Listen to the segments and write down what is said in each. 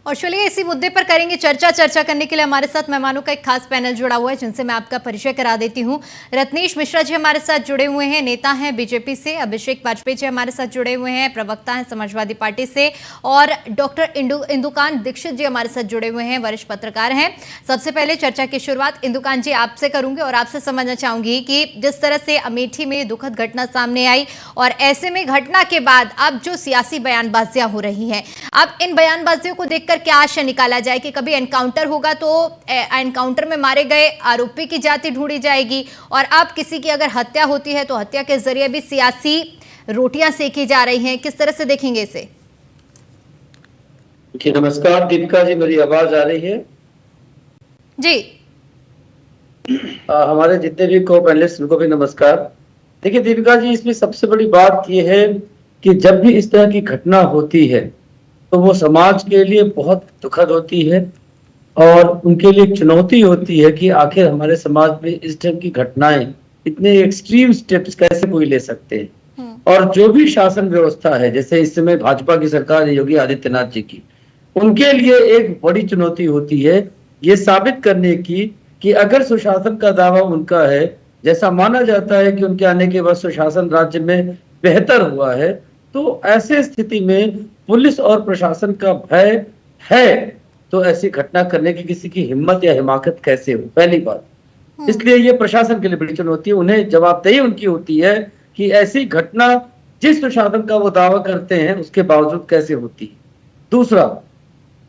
और चलिए इसी मुद्दे पर करेंगे चर्चा करने के लिए हमारे साथ मेहमानों का एक खास पैनल जुड़ा हुआ है जिनसे मैं आपका परिचय करा देती हूं। रत्नेश मिश्रा जी हमारे साथ जुड़े हुए हैं, नेता हैं बीजेपी से। अभिषेक वाजपेयी जी हमारे साथ जुड़े हुए हैं, प्रवक्ता हैं समाजवादी पार्टी से। और डॉक्टर इंदुकांत दीक्षित जी हमारे साथ जुड़े हुए हैं, वरिष्ठ पत्रकार हैं। सबसे पहले चर्चा की शुरुआत इंदुकांत जी आपसे करूंगी और आपसे समझना चाहूंगी कि जिस तरह से अमेठी में दुखद घटना सामने आई और ऐसे में घटना के बाद अब जो सियासी बयानबाजियां हो रही हैं, अब इन बयानबाजियों को देखकर क्या आशय निकाला जाए कि कभी एनकाउंटर होगा तो एनकाउंटर में मारे गए आरोपी की जाति ढूंढी जाएगी, और अब किसी की अगर हत्या होती है तो हत्या के जरिए भी सियासी रोटियां सेकी जा रही हैं। किस तरह से देखेंगे इसे? नमस्कार दीपिका जी, मेरी आवाज आ रही है? जी। हमारे जितने भी को पैनलिस्ट उनको भी नमस्कार। देखिए दीपिका जी, इसमें सबसे बड़ी बात यह है कि जब भी इस तरह की घटना होती है तो वो समाज के लिए बहुत दुखद होती है और उनके लिए चुनौती होती है कि आखिर हमारे समाज में इस तरह की घटनाएं, इतने एक्सट्रीम स्टेप्स कैसे कोई ले सकते हैं। और जो भी शासन व्यवस्था है, जैसे इस समय भाजपा की सरकार है योगी आदित्यनाथ जी की, उनके लिए एक बड़ी चुनौती होती है ये साबित करने की कि अगर सुशासन का दावा उनका है, जैसा माना जाता है कि उनके आने के बाद सुशासन राज्य में बेहतर हुआ है, तो ऐसे स्थिति में पुलिस और प्रशासन का भय है तो ऐसी घटना करने की किसी की हिम्मत या हिमाकत कैसे हो, पहली बात। इसलिए ये प्रशासन के लिए बड़ी चुनौती है, उन्हें जवाबदेही उनकी होती है कि ऐसी घटना जिस प्रशासन का वो दावा करते हैं उसके बावजूद कैसे होती है। दूसरा,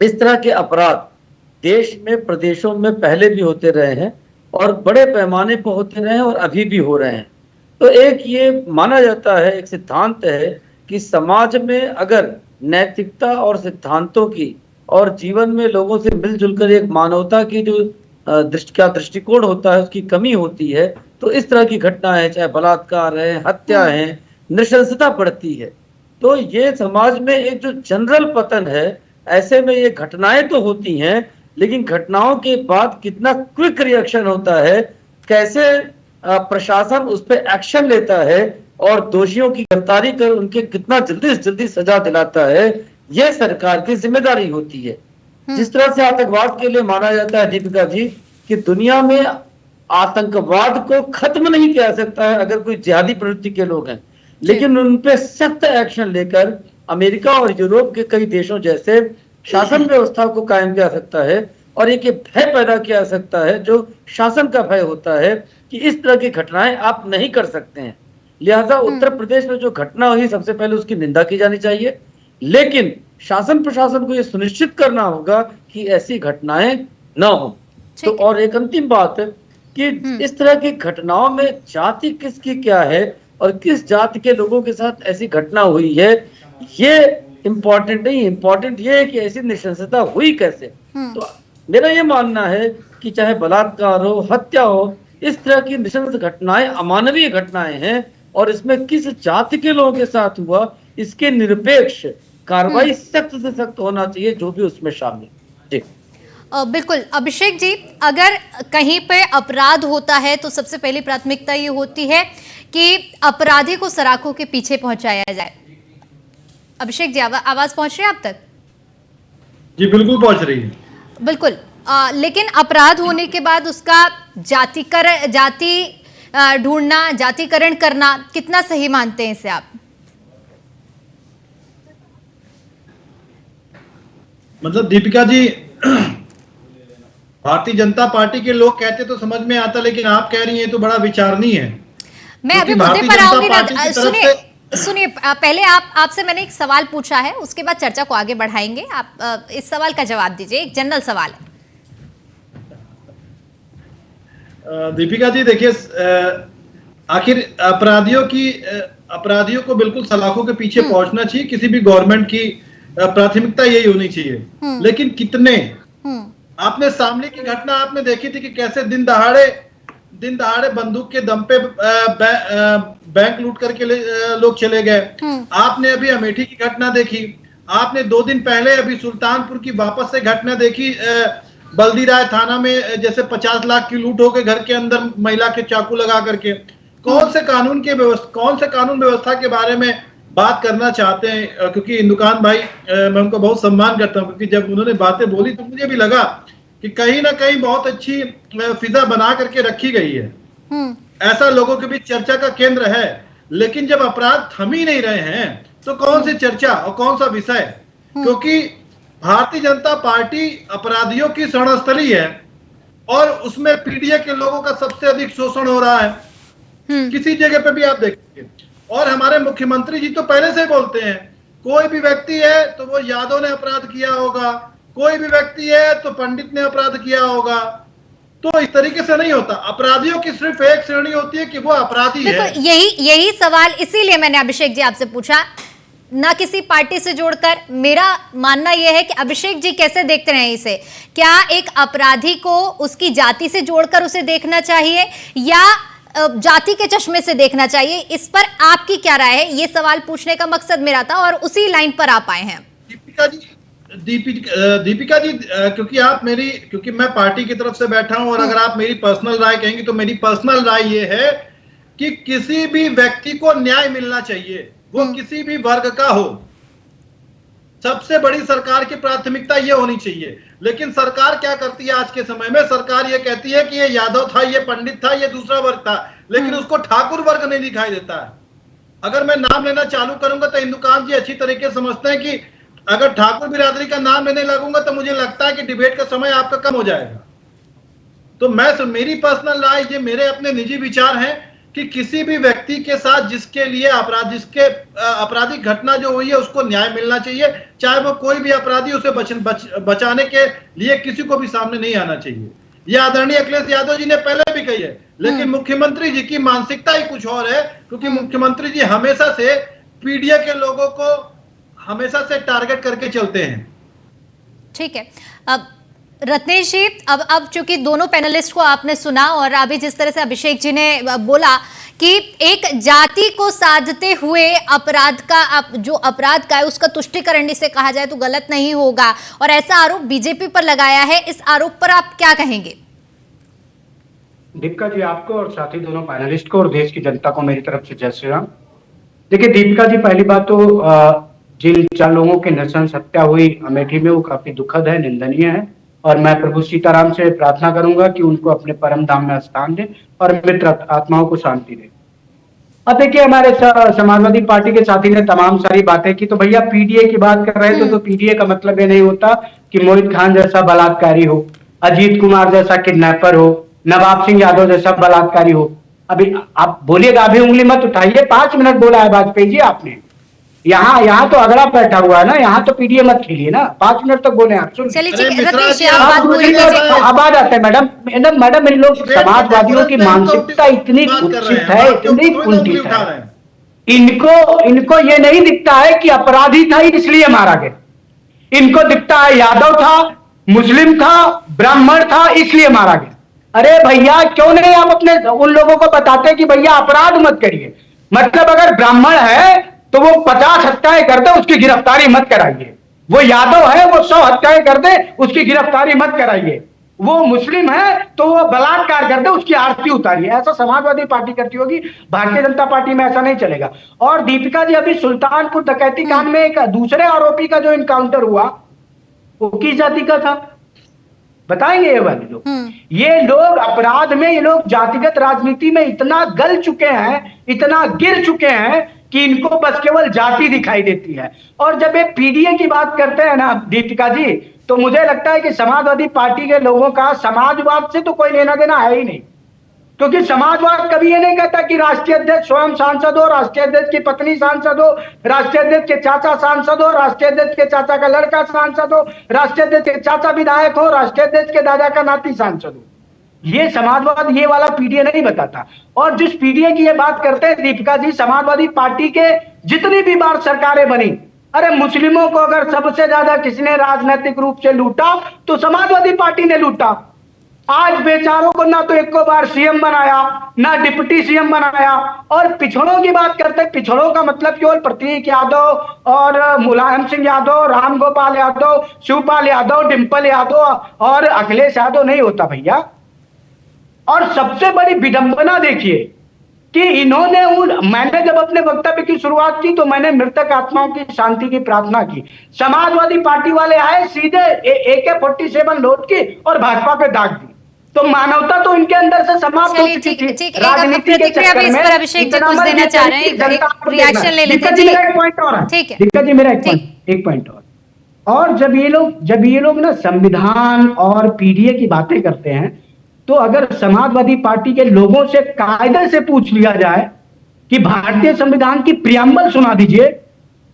इस तरह के अपराध देश में प्रदेशों में पहले भी होते रहे हैं और बड़े पैमाने पर होते रहे हैं और अभी भी हो रहे हैं। तो एक ये माना जाता है, एक सिद्धांत है कि समाज में अगर नैतिकता और सिद्धांतों की और जीवन में लोगों से मिलजुल कर एक मानवता की जो दृष्टिकोण होता है उसकी कमी होती है, तो इस तरह की घटनाएं, चाहे बलात्कार है, हत्या है, नृशंसता बढ़ती है। तो ये समाज में एक जो जनरल पतन है, ऐसे में ये घटनाएं तो होती हैं, लेकिन घटनाओं के बाद कितना क्विक रिएक्शन होता है, कैसे प्रशासन उस पर एक्शन लेता है और दोषियों की गिरफ्तारी कर उनके कितना जल्दी से जल्दी सजा दिलाता है, यह सरकार की जिम्मेदारी होती है। जिस तरह से आतंकवाद के लिए माना जाता है दीपिका जी कि दुनिया में आतंकवाद को खत्म नहीं किया सकता है अगर कोई जिहादी प्रवृत्ति के लोग हैं, लेकिन उन पे सख्त एक्शन लेकर अमेरिका और यूरोप के कई देशों जैसे शासन व्यवस्था को कायम किया सकता है और एक भय पैदा किया जा सकता है जो शासन का भय होता है कि इस तरह की घटनाएं आप नहीं कर सकते हैं। लिहाजा उत्तर प्रदेश में जो घटना हुई, सबसे पहले उसकी निंदा की जानी चाहिए, लेकिन शासन प्रशासन को यह सुनिश्चित करना होगा कि ऐसी घटनाएं न हो। तो और एक अंतिम बात है कि इस तरह की घटनाओं में जाति किसकी क्या है और किस जाति के लोगों के साथ ऐसी घटना हुई है, ये इंपॉर्टेंट नहीं, इंपॉर्टेंट ये है कि ऐसी नृशंसता हुई कैसे। तो मेरा ये मानना है कि चाहे बलात्कार हो, हत्या हो, इस तरह की नृशंस घटनाएं अमानवीय घटनाएं हैं और इसमें किस जाति के लोगों के साथ हुआ इसके निरपेक्ष कार्रवाई सख्त से सख्त होना चाहिए, जो भी उसमें शामिल। जी बिल्कुल। अभिषेक जी, अगर कहीं पे अपराध होता है तो सबसे पहली प्राथमिकता ये होती है कि अपराधी को सलाखों के पीछे पहुंचाया जाए। अभिषेक जी, आवाज पहुंच रही है आप तक? जी बिल्कुल पहुंच रही है। बिल्कुल। लेकिन अपराध होने के बाद उसका जाति ढूंढना, जातिकरण करना कितना सही मानते हैं इसे आप? मतलब दीपिका जी, भारतीय जनता पार्टी के लोग कहते तो समझ में आता, लेकिन आप कह रही हैं तो बड़ा विचारणीय है। मैं अभी मुद्दे पर आऊंगी ना। सुनिए, पहले आपसे मैंने एक सवाल पूछा है, उसके बाद चर्चा को आगे बढ़ाएंगे। आप इस सवाल का जवाब दीजिए, एक जनरल सवाल है। दीपिका जी देखिए, आखिर अपराधियों को बिल्कुल सलाखों के पीछे पहुंचना चाहिए, किसी भी गवर्नमेंट की प्राथमिकता यही होनी चाहिए। लेकिन कितने, आपने सामने की घटना आपने देखी थी कि कैसे दिन दहाड़े बंदूक के दम पे बैंक लूट करके लोग चले गए। आपने अभी अमेठी की घटना देखी, आपने 2 दिन पहले अभी सुल्तानपुर की वापस से घटना देखी, बल्दी राय थाना में जैसे 50 लाख की लूट हो गई, घर के अंदर महिला के चाकू लगा करके। कौन से कानून व्यवस्था के बारे में बात करना चाहते हैं, क्योंकि इंदुकान भाई मैं उनको बहुत सम्मान करता हूं, क्योंकि जब उन्होंने बातें बोली तो मुझे भी लगा कि कहीं ना कहीं बहुत अच्छी फिजा बना करके रखी गई है। ऐसा लोगों के बीच चर्चा का केंद्र है, लेकिन जब अपराध थम ही नहीं रहे हैं तो कौन सी चर्चा और कौन सा विषय? क्योंकि भारतीय जनता पार्टी अपराधियों की शरणस्थली है और उसमें पीडीए के लोगों का सबसे अधिक शोषण हो रहा है। किसी जगह पे भी आप देखेंगे। और हमारे मुख्यमंत्री जी तो पहले से बोलते हैं, कोई भी व्यक्ति है तो वो यादव ने अपराध किया होगा, कोई भी व्यक्ति है तो पंडित ने अपराध किया होगा। तो इस तरीके से नहीं होता। अपराधियों की सिर्फ एक श्रेणी होती है कि वो अपराधी है। देखो, यही सवाल इसीलिए मैंने अभिषेक जी आपसे पूछा, ना किसी पार्टी से जोड़कर। मेरा मानना यह है कि अभिषेक जी कैसे देखते हैं इसे? क्या एक अपराधी को उसकी जाति से जोड़कर उसे देखना चाहिए या जाति के चश्मे से देखना चाहिए? इस पर आपकी क्या राय है? ये सवाल पूछने का मकसद मेरा था और उसी लाइन पर आप आए हैं। दीपिका जी, क्योंकि मैं पार्टी की तरफ से बैठा हूं और अगर आप मेरी पर्सनल राय कहेंगी तो मेरी पर्सनल राय ये है कि किसी भी व्यक्ति को न्याय मिलना चाहिए, वो किसी भी वर्ग का हो। सबसे बड़ी सरकार की प्राथमिकता ये होनी चाहिए। लेकिन सरकार क्या करती है आज के समय में? सरकार ये कहती है कि ये यादव था, ये पंडित था, ये दूसरा वर्ग था, लेकिन उसको ठाकुर वर्ग नहीं दिखाई देता है। अगर मैं नाम लेना चालू करूंगा तो इंदुकान जी अच्छी तरीके से समझते हैं कि अगर ठाकुर बिरादरी का नाम लेने लगूंगा तो मुझे लगता है कि डिबेट का समय आपका कम हो जाएगा। तो मेरी पर्सनल राय, ये मेरे अपने निजी विचार हैं कि किसी भी व्यक्ति के साथ जिसके लिए आपराधिक घटना जो हुई है उसको न्याय मिलना चाहिए, चाहे वो कोई भी अपराधी, उसे बचाने के लिए किसी को भी सामने नहीं आना चाहिए। ये आदरणीय अखिलेश यादव जी ने पहले भी कही है, लेकिन मुख्यमंत्री जी की मानसिकता ही कुछ और है, क्योंकि मुख्यमंत्री जी हमेशा से पीडीए के लोगों को हमेशा से टारगेट करके चलते हैं। ठीक है, अब रत्नेश जी, अब चूंकि दोनों पैनलिस्ट को आपने सुना और अभी जिस तरह से अभिषेक जी ने बोला कि एक जाति को साधते हुए अपराध का है उसका तुष्टीकरण इसे कहा जाए तो गलत नहीं होगा, और ऐसा आरोप बीजेपी पर लगाया है। इस आरोप पर आप क्या कहेंगे? दीपिका जी, आपको और साथ ही दोनों पैनलिस्ट को और देश की जनता को मेरी तरफ से जय श्री राम। देखिए दीपिका जी, पहली बात तो जिन 4 लोगों की नृशंस हत्या हुई अमेठी में, वो काफी दुखद है, निंदनीय है, और मैं प्रभु सीताराम से प्रार्थना करूंगा कि उनको अपने परम धाम में स्थान दे और मित्र आत्माओं को शांति दे। अब देखिए, हमारे समाजवादी पार्टी के साथी ने तमाम सारी बातें की, तो भैया पीडीए की बात कर रहे थे तो पीडीए का मतलब ये नहीं होता कि मोहित खान जैसा बलात्कारी हो, अजीत कुमार जैसा किडनैपर हो, नवाब सिंह यादव जैसा बलात्कारी हो। अभी आप बोलिएगा, अभी उंगली मत उठाइए, 5 मिनट बोला है वाजपेयी जी आपने। यहाँ तो अगला बैठा हुआ है ना, यहाँ तो पीडीए मत खेलिए ना, 5 मिनट तक बोले आप। चलिए ठीक है रत्नेश जी, आप बात पूरी कीजिए। अब आ जाते हैं मैडम इन लोग समाजवादियों की मानसिकता इतनी कुत्सित है, इतनी कुंठित है, इनको ये नहीं दिखता है कि अपराधी था इसलिए मारा गया। इनको दिखता है यादव था, मुस्लिम था, ब्राह्मण था इसलिए मारा गया। अरे भैया, क्यों नहीं आप अपने उन लोगों को बताते कि भैया अपराध मत करिए? मतलब अगर ब्राह्मण है तो वो 50 हत्याएं कर दे, उसकी गिरफ्तारी मत कराइए। वो यादव है, वो 100 हत्याएं कर दे, उसकी गिरफ्तारी मत कराइए। वो मुस्लिम है तो वो बलात्कार कर दे, उसकी आरती उतारिए। ऐसा समाजवादी पार्टी करती होगी, भारतीय जनता पार्टी में ऐसा नहीं चलेगा। और दीपिका जी, अभी सुल्तानपुर डकैती कांड में एक दूसरे आरोपी का जो इनकाउंटर हुआ वो किस जाति का था बताएंगे ये वाले लोग? ये लोग अपराध में, ये लोग जातिगत राजनीति में इतना गल चुके हैं, इतना गिर चुके हैं कि इनको बस केवल जाति दिखाई देती है। और जब ये पीडीए की बात करते हैं ना दीपिका जी, तो मुझे लगता है कि समाजवादी पार्टी के लोगों का समाजवाद से तो कोई लेना देना है ही नहीं, क्योंकि समाजवाद कभी ये नहीं कहता कि राष्ट्रीय अध्यक्ष स्वयं सांसद हो, राष्ट्रीय अध्यक्ष की पत्नी सांसद हो, राष्ट्रीय अध्यक्ष के चाचा सांसद हो, राष्ट्रीय अध्यक्ष के चाचा का लड़का सांसद हो, राष्ट्रीय अध्यक्ष के चाचा विधायक हो, राष्ट्रीय अध्यक्ष के दादा का नाती सांसद हो। ये समाजवाद ये वाला पीडीए नहीं बताता। और जिस पीडीए की ये बात करते हैं दीपिका जी, समाजवादी पार्टी के जितनी भी बार सरकारें बनी, अरे मुस्लिमों को अगर सबसे ज्यादा किसने राजनीतिक रूप से लूटा तो समाजवादी पार्टी ने लूटा। आज बेचारों को ना तो एक को बार सीएम बनाया, ना डिप्टी सीएम बनाया। और पिछड़ों की बात करते, पिछड़ों का मतलब केवल प्रतीक यादव और मुलायम सिंह यादव, राम गोपाल यादव, शिवपाल यादव, डिंपल यादव और अखिलेश यादव नहीं होता भैया। और सबसे बड़ी विडंबना देखिए, कि इन्होंने मैंने जब अपने वक्तव्य की शुरुआत की तो मैंने मृतक आत्माओं की शांति की प्रार्थना की। समाजवादी पार्टी वाले आए सीधे AK-47 लोड की और भाजपा पे दाग दी। तो मानवता तो इनके अंदर से समाप्त हो चलिए चुकी ठीक थी। ठीक एक आप प्रतिक्रिया भी इस पर अभिषेक जी कुछ देना चाह रहे हैं, एक रिएक्शन ले लेते हैं। मेरा एक पॉइंट और है, ठीक है, दिक्कत जी, मेरा एक पॉइंट और जब ये लोग ना संविधान और पीडीए की बातें करते हैं, तो अगर समाजवादी पार्टी के लोगों से कायदे से पूछ लिया जाए कि भारतीय संविधान की प्रियम्बल सुना दीजिए,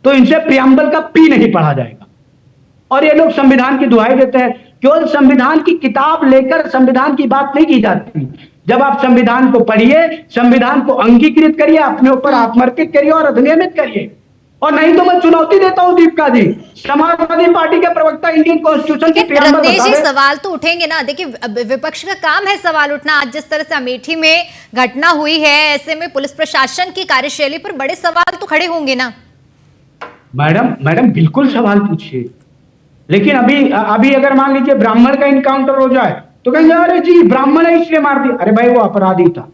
तो इनसे प्रियम्बल का पी नहीं पढ़ा जाएगा। और ये लोग संविधान की दुहाई देते हैं। केवल संविधान की किताब लेकर संविधान की बात नहीं की जाती। जब आप संविधान को पढ़िए, संविधान को अंगीकृत करिए, अपने ऊपर आत्मर्पित करिए और अधिनियमित करिए। और नहीं तो मैं चुनौती देता हूं दीपिका जी, समाजवादी पार्टी के प्रवक्ता इंडियन कॉन्स्टिट्यूशन की प्रियम्बल रत्नेश बता जी दें। सवाल तो उठेंगे ना। देखिए विपक्ष का काम है सवाल उठना। आज जिस तरह से अमेठी में घटना हुई है, ऐसे में पुलिस प्रशासन की कार्यशैली पर बड़े सवाल तो खड़े होंगे ना। मैडम बिल्कुल सवाल पूछिए, लेकिन अभी अगर मान लीजिए ब्राह्मण का इनकाउंटर हो जाए तो कहेंगे अरे जी ब्राह्मण है इसलिए मार दिया। अरे भाई वो अपराधी था,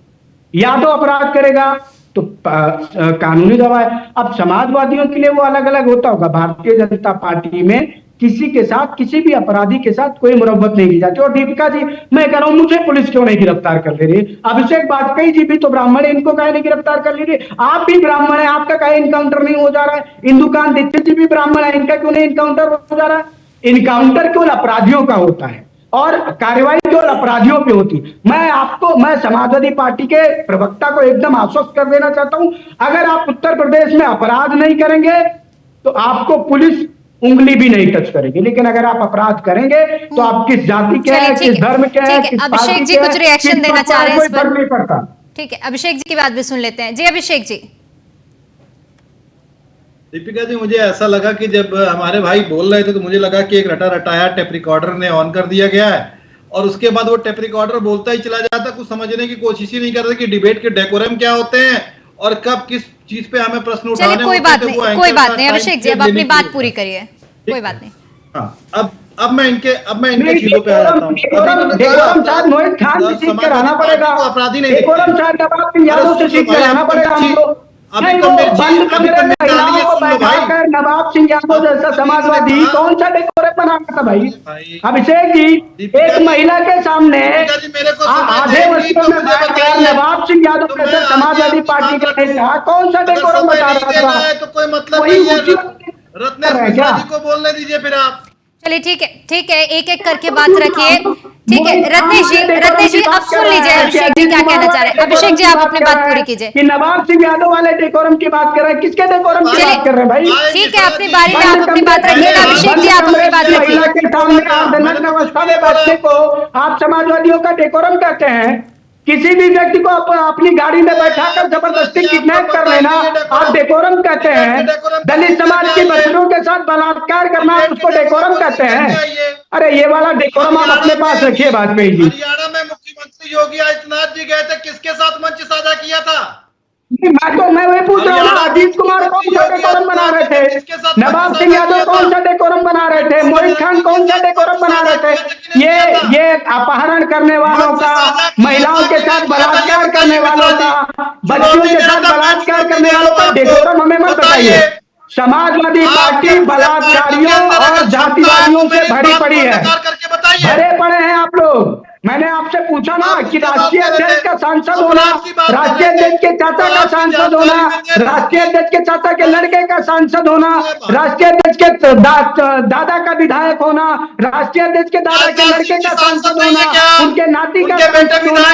या तो अपराध करेगा तो कानूनी दबाव है। अब समाजवादियों के लिए वो अलग अलग होता होगा। भारतीय जनता पार्टी में किसी के साथ, किसी भी अपराधी के साथ कोई मुरब्बत नहीं की जाती। और दीपिका जी मैं कह रहा हूं, मुझे पुलिस क्यों नहीं गिरफ्तार कर ले रही? अभिषेक वाजपेयी जी भी तो ब्राह्मण है, इनको काहे नहीं गिरफ्तार कर ले रही? आप भी ब्राह्मण है, आपका काहे इनकाउंटर नहीं हो जा रहा है? इंदुकांत दीक्षित जी भी ब्राह्मण है, इनका क्यों नहीं इनकाउंटर हो जा रहा है? इनकाउंटर केवल अपराधियों का होता है और कार्रवाई केवल अपराधियों पे होती। मैं समाजवादी पार्टी के प्रवक्ता को एकदम आश्वस्त कर देना चाहता हूं, अगर आप उत्तर प्रदेश में अपराध नहीं करेंगे तो आपको पुलिस उंगली भी नहीं टच करेगी। लेकिन अगर आप अपराध करेंगे तो आप किस जाति के हैं, किस धर्म के हैं, किस अभिषेक जी कुछ रिएक्शन देना चाह रहे हैं इस पर? नहीं पड़ता। ठीक है, अभिषेक जी की बात भी सुन लेते हैं। जी अभिषेक जी। दीपिका जी मुझे ऐसा लगा कि जब हमारे भाई बोल रहे थे तो मुझे लगा कि एक रटा रटाया टेप रिकॉर्डर ने ऑन कर दिया गया है और उसके बाद वो टेप रिकॉर्डर बोलता ही चला जाता, कुछ समझने की कोशिश ही नहीं कर रहे कि डिबेट के डेकोरम क्या होते हैं और कब किस चीज पे हमें प्रश्न उठाने कोई बात नहीं अभिषेक जी, अब अपनी बात पूरी करिए, कोई बात नहीं। हाँ, अब मैं इनके चीजों पे आ जाता हूँ। डेकोरम साहब मोहित खान से सीख कराना पड़ेगा, अपराधी नहीं, डेकोरम साहब नवाब सिंह यादव से सीख कराना पड़ेगा हमको। नवाब सिंह यादव जैसा समाजवादी कौन सा डेकोरम बना था भाई? अभिषेक जी एक महिला के सामने आधे वर्षों में बैठकर नवाब सिंह यादव जैसा समाजवादी पार्टी का नेता कौन सा डेकोरम बता रहा था? तो कोई मतलब नहीं है। रत्नेश मिश्रा जी को बोलने दीजिए फिर आप। चलिए ठीक है एक एक करके बात रखिए। ठीक है रत्नेश जी अब सुन लीजिए अभिषेक जी क्या कहना चाह रहे हैं। अभिषेक जी आप अपनी बात पूरी कीजिए। कि नवाब सिंह यादव वाले डेकोरम की बात कर रहे हैं, किसके डेकोरम की बात कर रहे हैं भाई? ठीक है अपनी बारी में आप अपनी बात रखिए। अभिषेक जी आप अपनी बात रखिए। महिला के सामने अर्धनग्न अवस्था में बैठने को आप समाजवादियों का डेकोरम कहते हैं? किसी भी व्यक्ति को अपनी गाड़ी में बैठाकर जबरदस्ती किडनैप कर लेना आप डेकोरम कहते हैं? दलित समाज के बच्चों के साथ बलात्कार करना उसको डेकोरम कहते हैं? अरे ये वाला डेकोरम आप अपने पास रखिए वाजपेयी जी। हरियाणा में मुख्यमंत्री योगी आदित्यनाथ जी गए थे, किसके साथ मंच साझा किया था? मैं वही पूछ रहा हूँ, अजीत कुमार कौन सा डेकोरम बना रहे थे? नवाब सिंह यादव कौन सा डेकोरम बना रहे थे? मोहित खान कौन सा डेकोरम बना रहे थे? ये अपहरण करने वालों का, महिलाओं के साथ बलात्कार करने वालों का, बच्चों के साथ बलात्कार करने वालों का डेकोरम हमें मत बताइए। समाजवादी पार्टी बलात्कारियों और जातिवादियों से भरी पड़ी है, भरे पड़े हैं आप लोग। मैंने आपसे पूछा ना कि राष्ट्रीय अध्यक्ष का सांसद होना, राष्ट्रीय अध्यक्ष के चाचा का सांसद होना, राष्ट्रीय अध्यक्ष के चाचा के लड़के का सांसद होना, राष्ट्रीय अध्यक्ष के दादा का विधायक होना, राष्ट्रीय अध्यक्ष के दादा के लड़के का सांसद होना, उनके नाती का सांसद होना,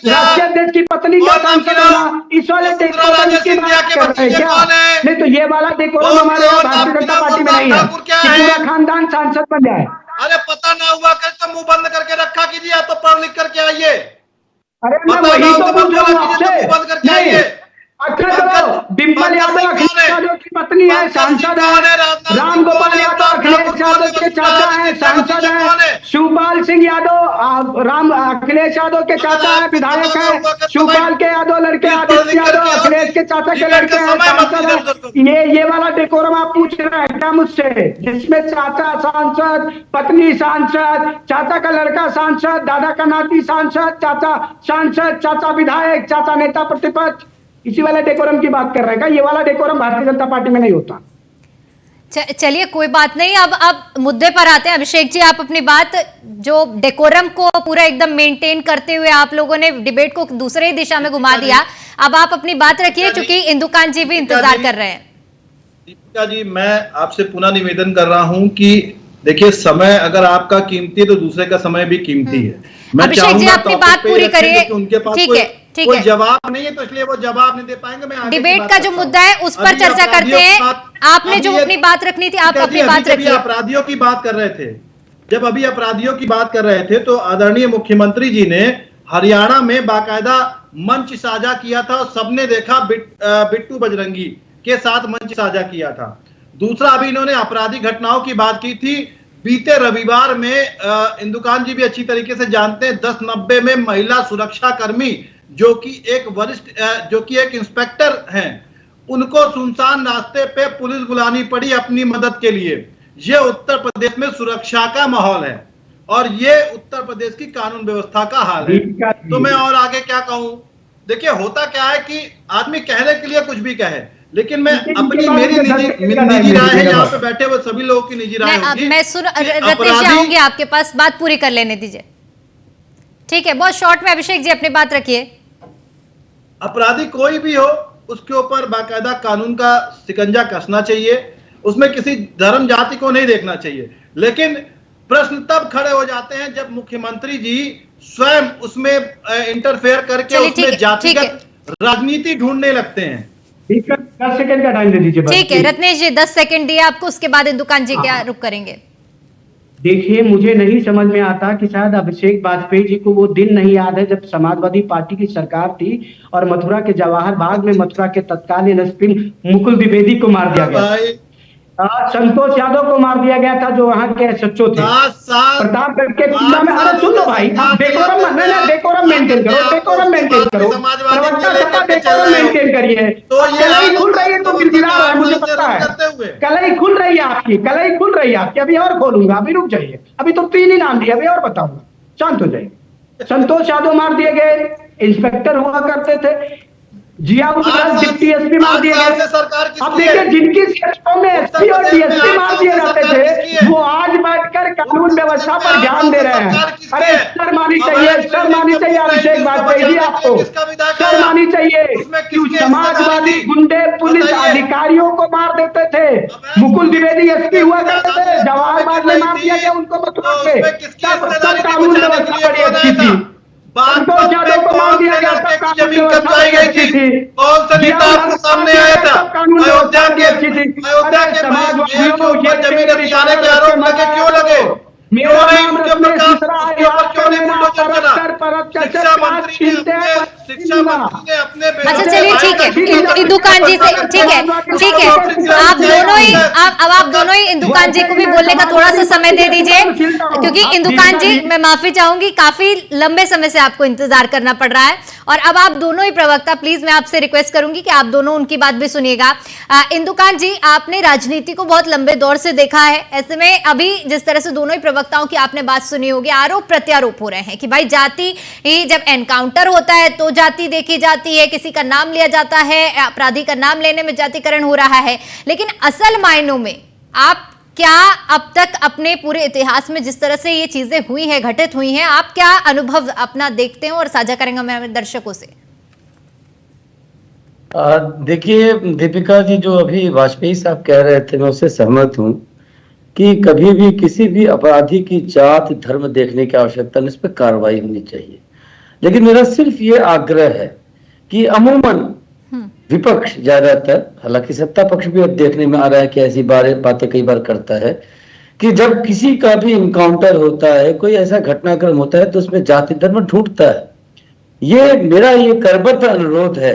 राष्ट्रीय अध्यक्ष की पत्नी का सांसद होना, इस वाले डेकोरम की बात कर रहे हैं क्या? नहीं तो ये वाला डेकोरम हमारे यहाँ भारतीय जनता पार्टी में नहीं है कि पूरा खानदान सांसद बन जाए। अरे पता ना हुआ कर तो मुंह बंद करके रखा कीजिए, आप तो पढ़ लिख करके आइए। अरे मैं वही तो पूछ रहा हूँ आपसे। नहीं अच्छा चलो, डिम्पल यादव अखिलेश यादव की पत्नी है, सांसद है। राम गोपाल यादव अखिलेश यादव के चाचा है, सांसद है। शिवपाल सिंह यादव अखिलेश यादव के चाचा है, विधायक है। शिवपाल के यादव लड़के आदित्य यादव अखिलेश के चाचा के लड़के हैं, सांसद है। ये वाला डेकोरम आप पूछ रहे हैं क्या मुझसे, जिसमें चाचा सांसद, पत्नी सांसद, चाचा का लड़का सांसद, दादा का नाती सांसद, चाचा सांसद, चाचा विधायक, चाचा नेता प्रतिपक्ष, इसी वाला डेकोरम की बात कर रहे हैं क्या? ये वाला डेकोरम भारतीय जनता पार्टी में नहीं होता। चलिए कोई बात नहीं, अब मुद्दे पर आते हैं। अभिषेक जी, आप अपनी बात, जो डेकोरम को पूरा एकदम मेंटेन करते हुए आप लोगों ने डिबेट को दूसरे ही दिशा में घुमा दिया, अब आप अपनी बात रखिए, क्योंकि इंदुकान जी भी इंतजार कर रहे हैं। दीपिका जी, मैं आपसे पुनः निवेदन कर रहा हूं कि देखिए, समय अगर आपका कीमती है तो दूसरे का समय भी कीमती है। मैं अभिषेक जी, अपनी बात पूरी करिए। उनके पास कोई जवाब नहीं है, तो इसलिए वो जवाब नहीं दे पाएंगे। मैं डिबेट का जो मुद्दा है उस पर चर्चा करते हैं। आपने जो अपनी बात रखनी थी, आप अपनी बात रखिए। अपराधियों की बात कर रहे थे, जब अभी अपराधियों की बात कर रहे थे, तो आदरणीय मुख्यमंत्री जी ने हरियाणा में बाकायदा मंच साझा किया था और सबने देखा, बिट्टू बजरंगी के साथ मंच साझा किया था। दूसरा, अभी इन्होंने आपराधिक घटनाओं की बात की थी। बीते रविवार में इंदुकान जी भी अच्छी तरीके से जानते हैं, 1090 में महिला सुरक्षा कर्मी जो कि एक इंस्पेक्टर हैं, उनको सुनसान रास्ते पे पुलिस बुलानी पड़ी अपनी मदद के लिए। ये उत्तर प्रदेश में सुरक्षा का माहौल है और ये उत्तर प्रदेश की कानून व्यवस्था का हाल है। तो मैं और आगे क्या कहूं? देखिए, होता क्या है कि आदमी कहने के लिए कुछ भी कहे, लेकिन मैं अपनी मेरी निजी राय है, यहाँ पे बैठे हुए सभी लोगों की निजी राय होगी। मैं रत्नेश जी आऊंगी आपके पास, बात पूरी कर लेने दीजिए। ठीक है, बहुत शॉर्ट में अभिषेक जी अपनी बात रखिए। अपराधी कोई भी हो, उसके ऊपर बाकायदा कानून का शिकंजा कसना चाहिए, उसमें किसी धर्म जाति को नहीं देखना चाहिए। लेकिन प्रश्न तब खड़े हो जाते हैं जब मुख्यमंत्री जी स्वयं उसमें इंटरफेयर करके उसमें जातिगत राजनीति ढूंढने लगते हैं। 10 सेकंड का टाइम दे दीजिए। ठीक है रत्नेश जी, 10 सेकंड दिए आपको, उसके बाद इंदुकान जी क्या रुक करेंगे? देखिए, मुझे नहीं समझ में आता कि शायद अभिषेक वाजपेयी जी को वो दिन नहीं याद है जब समाजवादी पार्टी की सरकार थी और मथुरा के जवाहर बाग में मथुरा के तत्कालीन एसपी मुकुल द्विवेदी को मार दिया गया, संतोष यादव को मार दिया गया था जो वहां के एसएचओ थे, प्रतापगढ़ के कुंडा में। अरे सुन लो भाई, आप डेकोरम मेंटेन करो, डेकोरम मेंटेन करो, प्रवक्ता सभा डेकोरम मेंटेन करिए। कलई खुल रही है तो गिड़गिड़ा रहा है, मुझे पता है। कलई खुल रही है आपकी, कलई खुल रही है आपकी। अभी और खोलूंगा, अभी रुक जाइए, अभी तो 3 ही नाम दिए, अभी और बताऊंगा, शांत हो जाइए। संतोष यादव मार दिए गए, इंस्पेक्टर हुआ करते थे। जिया डिप्टी एसपी मार दिए गए। अब देखिए, जिनकी सेक्शनों में एसपी और डीएसपी मार दिए जाते थे, वो आज बैठकर कानून व्यवस्था पर ध्यान दे रहे हैं। अरे शर्म आनी चाहिए, शर्म आनी चाहिए अभिषेक वाजपेयी जी, आपको शर्म आनी चाहिए। समाजवादी गुंडे पुलिस अधिकारियों को मार देते थे। मुकुल द्विवेदी एसपी हुआ करते थे, जवाहर बाग में मार दिया गया उनको मथुरा के। सब कानून व्यवस्था बड़ी अच्छी थी। संतोष यादव को मार दिया गया, सब कानून व्यवस्था अच्छी थी। कौन सा नेता आपके सामने आया था? कानून व्यवस्था अच्छी थी। समाजवादियों को जमीन दिखाने के आरोप लगे, क्यों लगे? मेरा नाम रत्नेश मिश्रा है, क्यों नहीं शिक्षा मंत्री ने अपने अच्छा चलिए, ठीक है इंदुकान जी से, ठीक है आप दोनों ही, अब आप दोनों ही इंदुकान जी को भी बोलने का थोड़ा सा समय दे दीजिए, क्योंकि इंदुकान जी, मैं माफी चाहूंगी, काफी लंबे समय से आपको इंतजार करना पड़ रहा है। और अब आप दोनों ही प्रवक्ता, प्लीज मैं आपसे रिक्वेस्ट करूंगी कि आप दोनों उनकी बात भी सुनिएगा। इंदुकान जी, आपने राजनीति को बहुत लंबे दौर से देखा है, ऐसे में अभी जिस तरह से दोनों ही प्रवक्ताओं की आपने बात सुनी होगी, आरोप प्रत्यारोप हो रहे हैं कि भाई जाति ही, जब एनकाउंटर होता है तो जाति देखी जाती है, किसी का नाम लिया जाता है, अपराधी का नाम लेने में जातिकरण हो रहा है। लेकिन असल मायनों में आप क्या अब तक अपने पूरे इतिहास में जिस तरह से ये चीजें हुई हैं, घटित हुई हैं, आप क्या अनुभव अपना देखते हैं और साझा करेंगे हमारे दर्शकों से? देखिए दीपिका जी, जो अभी वाजपेयी साहब कह रहे थे, मैं उससे सहमत हूं कि कभी भी किसी भी अपराधी की जात धर्म देखने की आवश्यकता नहीं, इस पर कार्रवाई होनी चाहिए। लेकिन मेरा सिर्फ ये आग्रह है कि अमूमन विपक्ष ज्यादातर, हालांकि सत्ता पक्ष भी अब देखने में आ रहा है कि ऐसी बातें कई बार करता है, कि जब किसी का भी इनकाउंटर होता है, कोई ऐसा घटनाक्रम होता है, तो उसमें जाति धर्म ढूंढता है। ये मेरा ये करबद्ध अनुरोध है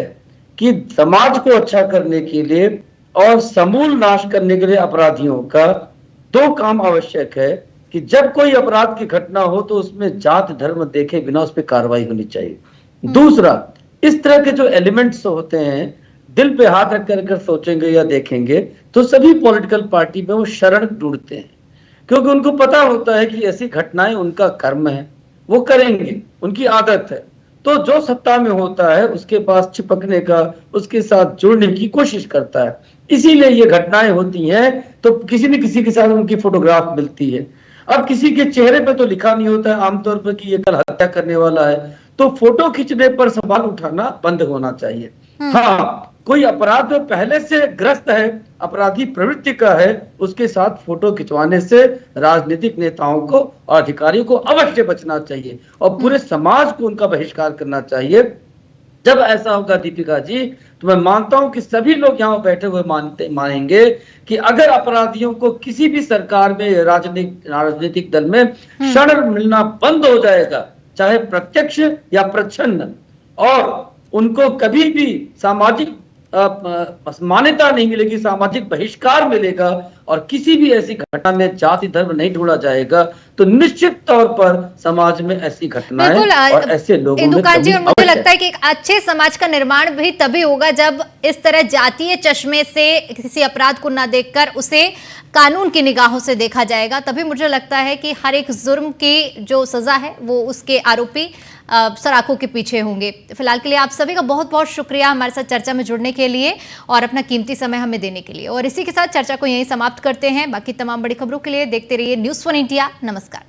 कि समाज को अच्छा करने के लिए और समूल नाश करने के लिए अपराधियों का 2 काम आवश्यक है कि जब कोई अपराध की घटना हो तो उसमें जात धर्म देखे बिना उस पर कार्रवाई होनी चाहिए। दूसरा, इस तरह के जो एलिमेंट्स होते हैं, दिल पे हाथ रख कर सोचेंगे या देखेंगे तो सभी पॉलिटिकल पार्टी में वो शरण ढूंढते हैं, क्योंकि उनको पता होता है कि ऐसी घटनाएं उनका कर्म है, वो करेंगे, उनकी आदत है। तो जो सत्ता में होता है उसके पास चिपकने का, उसके साथ जुड़ने की कोशिश करता है। इसीलिए ये घटनाएं होती हैं तो किसी न किसी के साथ उनकी फोटोग्राफ मिलती है। अब किसी के चेहरे पे तो लिखा नहीं होता है आमतौर पर कि ये कल हत्या करने वाला है, तो फोटो खींचने पर सवाल उठाना बंद होना चाहिए। हाँ, कोई अपराध पहले से ग्रस्त है, अपराधी प्रवृत्ति का है, उसके साथ फोटो खिंचवाने से राजनीतिक नेताओं को और अधिकारियों को अवश्य बचना चाहिए और पूरे समाज को उनका बहिष्कार करना चाहिए। जब ऐसा होगा दीपिका जी, तो मैं मानता हूं कि सभी लोग यहाँ बैठे हुए मानेंगे कि अगर अपराधियों को किसी भी सरकार में राजनीतिक दल में क्षण मिलना बंद हो जाएगा, चाहे प्रत्यक्ष या प्रच्छन्न, और उनको कभी भी सामाजिक मान्यता नहीं मिलेगी, सामाजिक बहिष्कार मिलेगा और किसी भी ऐसी घटना में जाति धर्म नहीं ढूंढा जाएगा, तो निश्चित तौर पर समाज में ऐसी घटनाएं और ऐसे लोगों में इंदुकांत जी, और मुझे अवश्य लगता है कि एक अच्छे समाज का निर्माण भी तभी होगा जब इस तरह जातीय चश्मे से किसी अपराध को ना देखकर उसे कानून की निगाहों से देखा जाएगा। तभी मुझे लगता है कि हर एक जुर्म की जो सजा है वो उसके आरोपी सलाखों के पीछे होंगे। फिलहाल के लिए आप सभी का बहुत बहुत शुक्रिया हमारे साथ चर्चा में जुड़ने के लिए और अपना कीमती समय हमें देने के लिए। और इसी के साथ चर्चा को यहीं समाप्त करते हैं। बाकी तमाम बड़ी खबरों के लिए देखते रहिए न्यूज़ 1 इंडिया। नमस्कार।